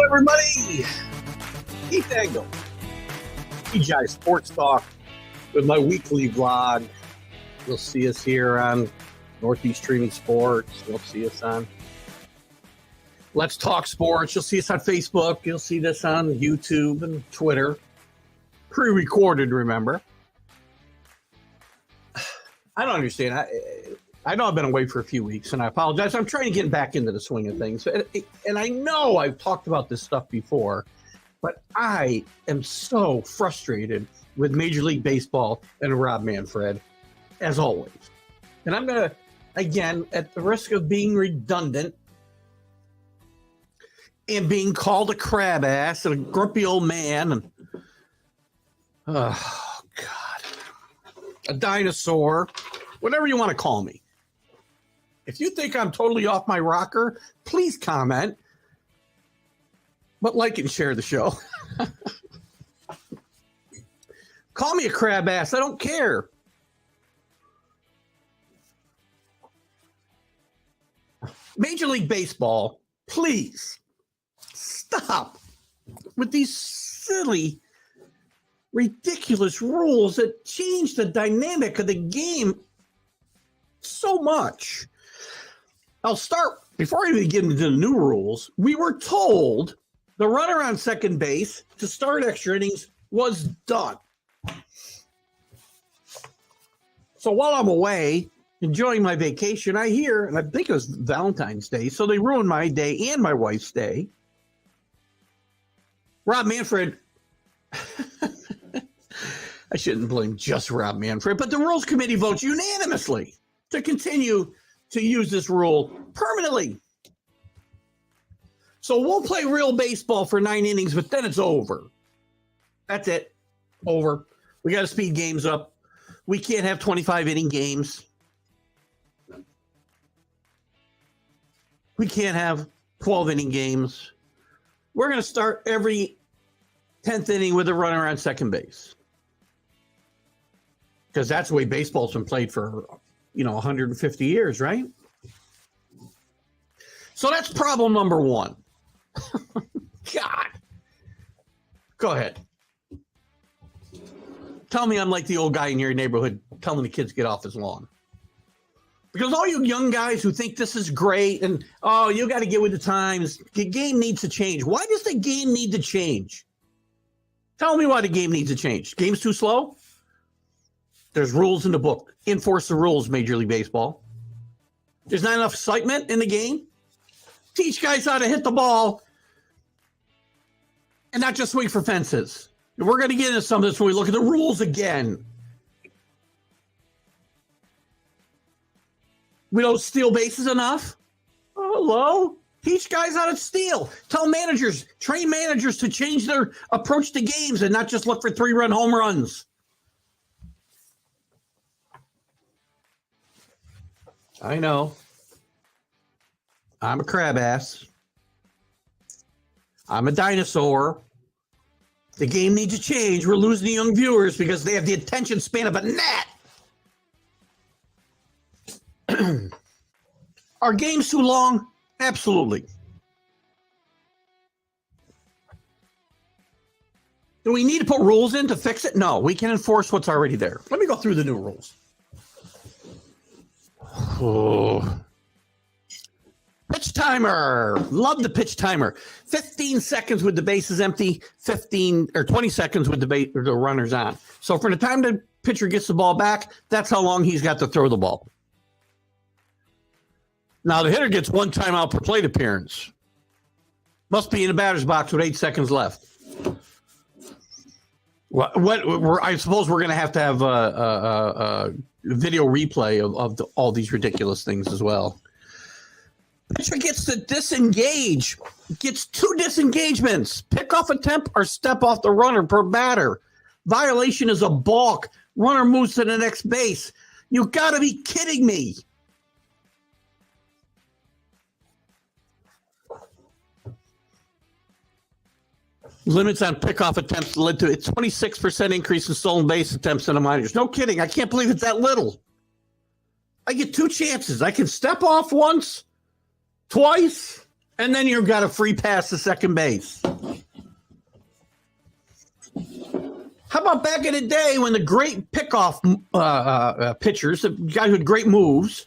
everybody? Keith Engel, TGI Sports Talk with my weekly vlog. You'll see us here on Northeast Streaming Sports. You'll see us on Let's Talk Sports. You'll see us on Facebook. You'll see this on YouTube and Twitter. Pre-recorded, remember. I don't understand. I know I've been away for a few weeks, and I apologize. I'm trying to get back into the swing of things. And I know I've talked about this stuff before, but I am so frustrated with Major League Baseball and Rob Manfred, as always. And I'm going to, again, at the risk of being redundant and being called a crab ass and a grumpy old man, and oh, God, a dinosaur, whatever you want to call me. If you think I'm totally off my rocker, please comment. But like and share the show. Call me a crab ass. I don't care. Major League Baseball, please stop with these silly, ridiculous rules that change the dynamic of the game so much. I'll start, before I even get into the new rules, we were told the runner on second base to start extra innings was done. So while I'm away, enjoying my vacation, I hear, and I think it was Valentine's Day, so they ruined my day and my wife's day. Rob Manfred, I shouldn't blame just Rob Manfred, but the Rules Committee votes unanimously to continue to use this rule permanently. So we'll play real baseball for 9 innings, but then it's over. That's it. Over. We got to speed games up. We can't have 25-inning games. We can't have 12-inning games. We're going to start every 10th inning with a runner on second base. Because that's the way baseball's been played for 150 years, right? So that's problem number one. God. Go ahead. Tell me I'm like the old guy in your neighborhood telling the kids to get off his lawn. Because all you young guys who think this is great and, oh, you got to get with the times, the game needs to change. Why does the game need to change? Tell me why the game needs to change. Game's too slow? There's rules in the book. Enforce the rules, Major League Baseball. There's not enough excitement in the game. Teach guys how to hit the ball and not just swing for fences. We're going to get into some of this when we look at the rules again. We don't steal bases enough. Oh, hello? Teach guys how to steal. Tell managers, train managers to change their approach to games and not just look for 3-run home runs. I know. I'm a crab ass. I'm a dinosaur. The game needs to change. We're losing the young viewers because they have the attention span of a gnat. Are games too long? Absolutely. Do we need to put rules in to fix it? No, we can enforce what's already there. Let me go through the new rules. Oh. Pitch timer. Love the pitch timer. 15 seconds with the bases empty, 20 seconds with the runners on. So from the time the pitcher gets the ball back, that's how long he's got to throw the ball. Now the hitter gets 1 timeout per plate appearance. Must be in the batter's box with 8 seconds left. I suppose we're going to have a video replay of all these ridiculous things as well. Pitcher gets to disengage, gets 2 disengagements, pick off attempt or step off the runner per batter. Violation is a balk. Runner moves to the next base. You got to be kidding me. Limits on pickoff attempts led to a 26% increase in stolen base attempts in the minors. No kidding. I can't believe it's that little. I get 2 chances. I can step off once, twice, And then you've got a free pass to second base. How about back in the day when the great pickoff pitchers, the guys with great moves,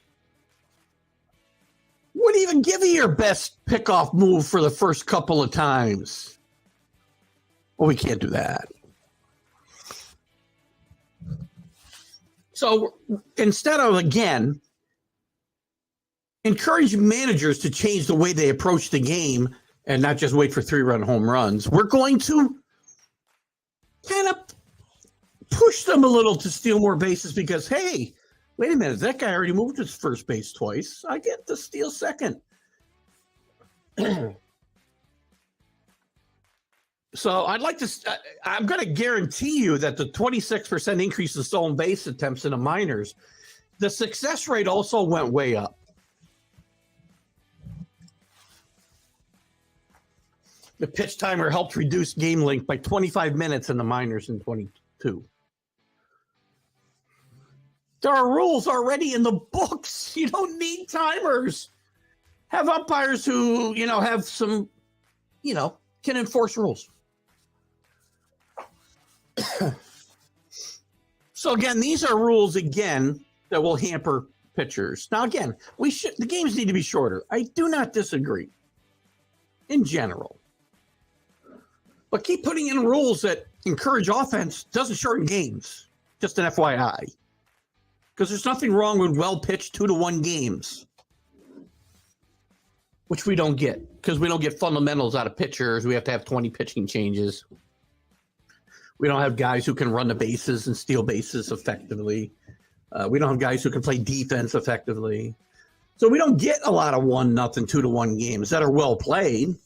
wouldn't even give you your best pickoff move for the first couple of times? Well, we can't do that. So instead of, again, encouraging managers to change the way they approach the game and not just wait for 3-run home runs, we're going to kind of push them a little to steal more bases because, hey, wait a minute, that guy already moved his first base twice. I get to steal second. So I'm going to guarantee you that the 26% increase in stolen base attempts in the minors, the success rate also went way up. The pitch timer helped reduce game length by 25 minutes in the minors in 22. There are rules already in the books. You don't need timers. Have umpires who, have some, can enforce rules. So again, these are rules that will hamper pitchers. Now again, the games need to be shorter. I do not disagree in general. But keep putting in rules that encourage offense doesn't shorten games. Just an FYI. Because there's nothing wrong with well-pitched 2-1 games. Which we don't get. Because we don't get fundamentals out of pitchers. We have to have 20 pitching changes. We don't have guys who can run the bases and steal bases effectively. We don't have guys who can play defense effectively. So we don't get a lot of 1-0, 2-1 games that are well played.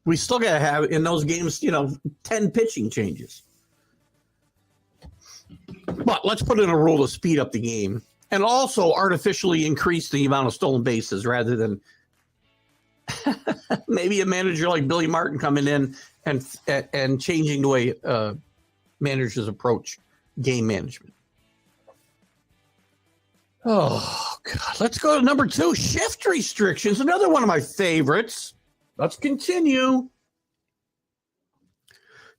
We still got to have, in those games, 10 pitching changes. But let's put in a rule to speed up the game and also artificially increase the amount of stolen bases rather than maybe a manager like Billy Martin coming in and changing the way managers approach game management. Oh, God. Let's go to number 2, shift restrictions. Another one of my favorites. Let's continue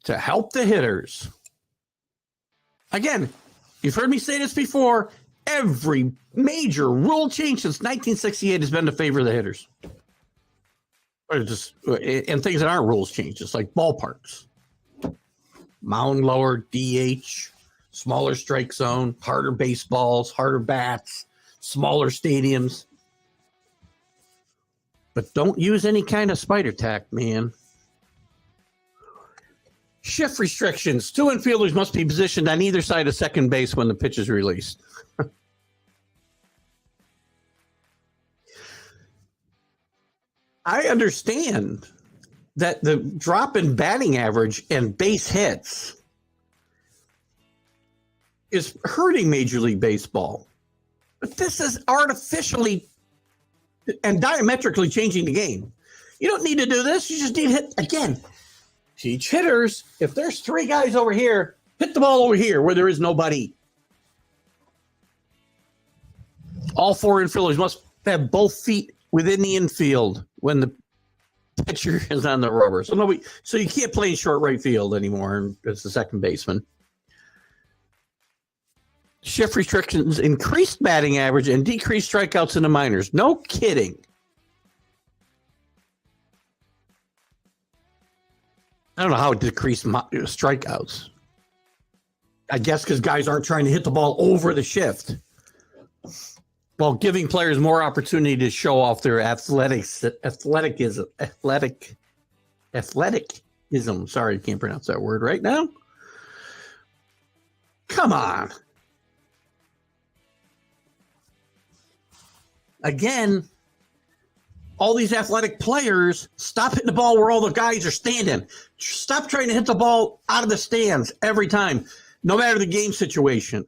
to help the hitters. Again, you've heard me say this before. Every major rule change since 1968 has been to favor the hitters. And things that aren't rules changes, like ballparks. Mound lower, DH, smaller strike zone, harder baseballs, harder bats, smaller stadiums. But don't use any kind of spider tack, man. Shift restrictions. 2 infielders must be positioned on either side of second base when the pitch is released. I understand that the drop in batting average and base hits is hurting Major League Baseball. But this is artificially and diametrically changing the game. You don't need to do this. You just need to hit, again, teach hitters, if there's 3 guys over here, hit the ball over here where there is nobody. All 4 infielders must have both feet within the infield when the pitcher is on the rubber. So you can't play in short right field anymore as the second baseman. Shift restrictions increased batting average and decreased strikeouts in the minors. No kidding. I don't know how it decreased strikeouts. I guess because guys aren't trying to hit the ball over the shift. While giving players more opportunity to show off their athleticism. Sorry, I can't pronounce that word right now. Come on. Again, all these athletic players, stop hitting the ball where all the guys are standing. Stop trying to hit the ball out of the stands every time, no matter the game situation.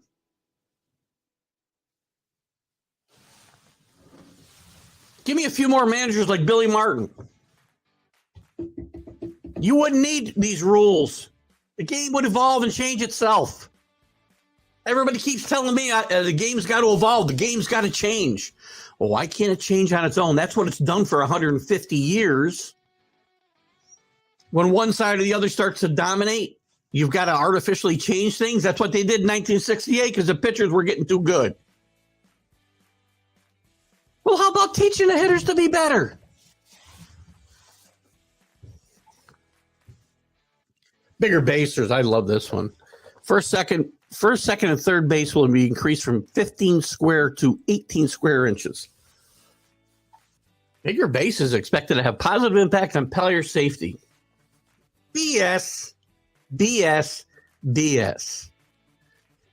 Give me a few more managers like Billy Martin. You wouldn't need these rules. The game would evolve and change itself. Everybody keeps telling me the game's got to evolve. The game's got to change. Well, why can't it change on its own? That's what it's done for 150 years. When one side or the other starts to dominate, you've got to artificially change things. That's what they did in 1968 because the pitchers were getting too good. Well, how about teaching the hitters to be better? Bigger basers. I love this one. First, second, and third base will be increased from 15 square to 18 square inches. Bigger base is expected to have positive impact on player safety. BS, BS, BS.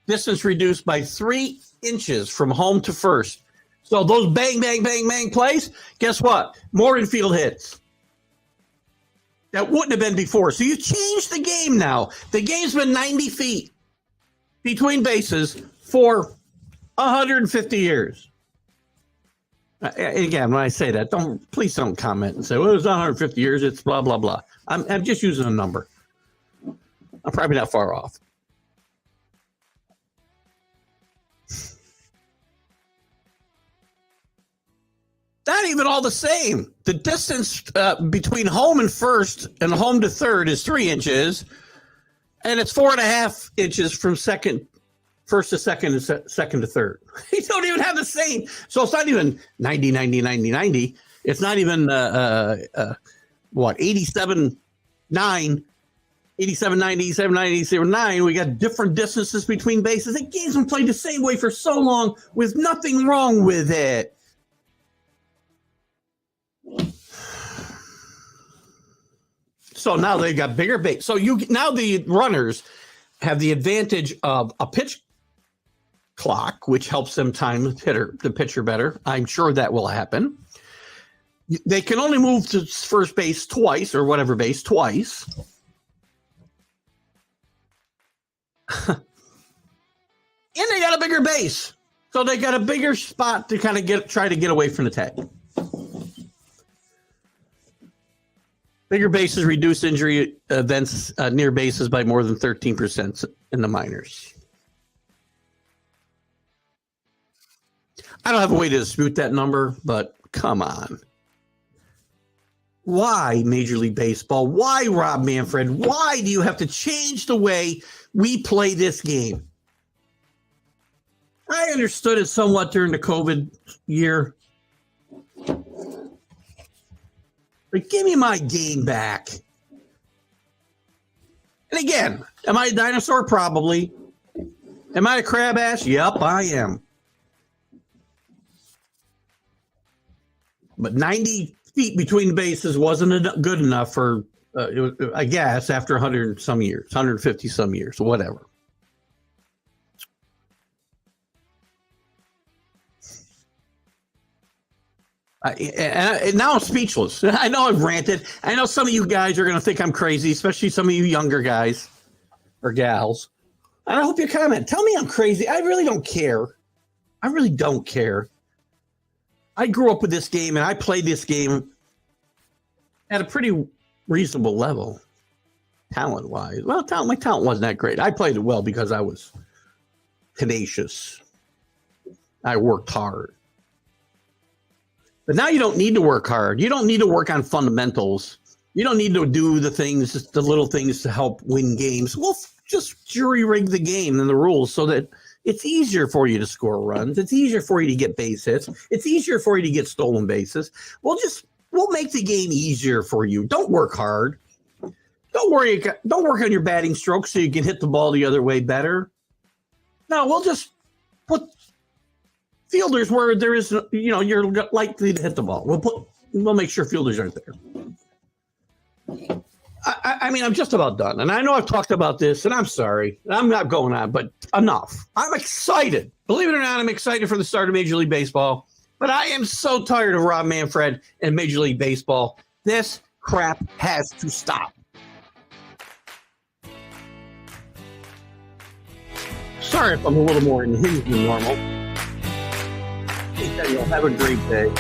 Distance reduced by 3 inches from home to first. So those bang, bang, bang, bang plays, guess what? More infield hits. That wouldn't have been before. So you changed the game now. The game's been 90 feet between bases for 150 years. Again, when I say that, please don't comment and say, well, it was 150 years, it's blah, blah, blah. I'm just using a number. I'm probably not far off. Not even all the same. The distance between home and first and home to third is 3 inches, and it's 4.5 inches from first to second and second to third. You don't even have the same. So it's not even 90, 90, 90, 90. It's not even 87, 9, 87, 9, 87, 9, 87, 9. We got different distances between bases. The game's been played the same way for so long with nothing wrong with it. So now they got bigger base. So now the runners have the advantage of a pitch clock, which helps them time the pitcher better. I'm sure that will happen. They can only move to first base twice or whatever base twice. And they got a bigger base. So they got a bigger spot to kind of try to get away from the tag. Bigger bases reduce injury events near bases by more than 13% in the minors. I don't have a way to dispute that number, but come on. Why Major League Baseball? Why Rob Manfred? Why do you have to change the way we play this game? I understood it somewhat during the COVID year. But give me my game back. And again, am I a dinosaur? Probably. Am I a crab ass? Yep, I am. But 90 feet between bases wasn't good enough for, I guess, after 100 some years, 150 some years, whatever. And now I'm speechless. I know I've ranted. I know some of you guys are going to think I'm crazy, especially some of you younger guys or gals. And I hope you comment. Tell me I'm crazy. I really don't care. I really don't care. I grew up with this game, and I played this game at a pretty reasonable level, talent-wise. Well, my talent wasn't that great. I played it well because I was tenacious. I worked hard. But now you don't need to work hard. You don't need to work on fundamentals. You don't need to do the little things to help win games. Well, just jury rig the game and the rules so that it's easier for you to score runs. It's easier for you to get base hits. It's easier for you to get stolen bases. We'll make the game easier for you. Don't work hard. Don't work on your batting stroke so you can hit the ball the other way better. No, we'll just put fielders where there is, you're likely to hit the ball. We'll make sure fielders aren't there. I mean, I'm just about done. And I know I've talked about this, and I'm sorry. I'm not going on, but enough. I'm excited. Believe it or not, I'm excited for the start of Major League Baseball. But I am so tired of Rob Manfred and Major League Baseball. This crap has to stop. Sorry if I'm a little more unhinged than normal. You'll have a great day.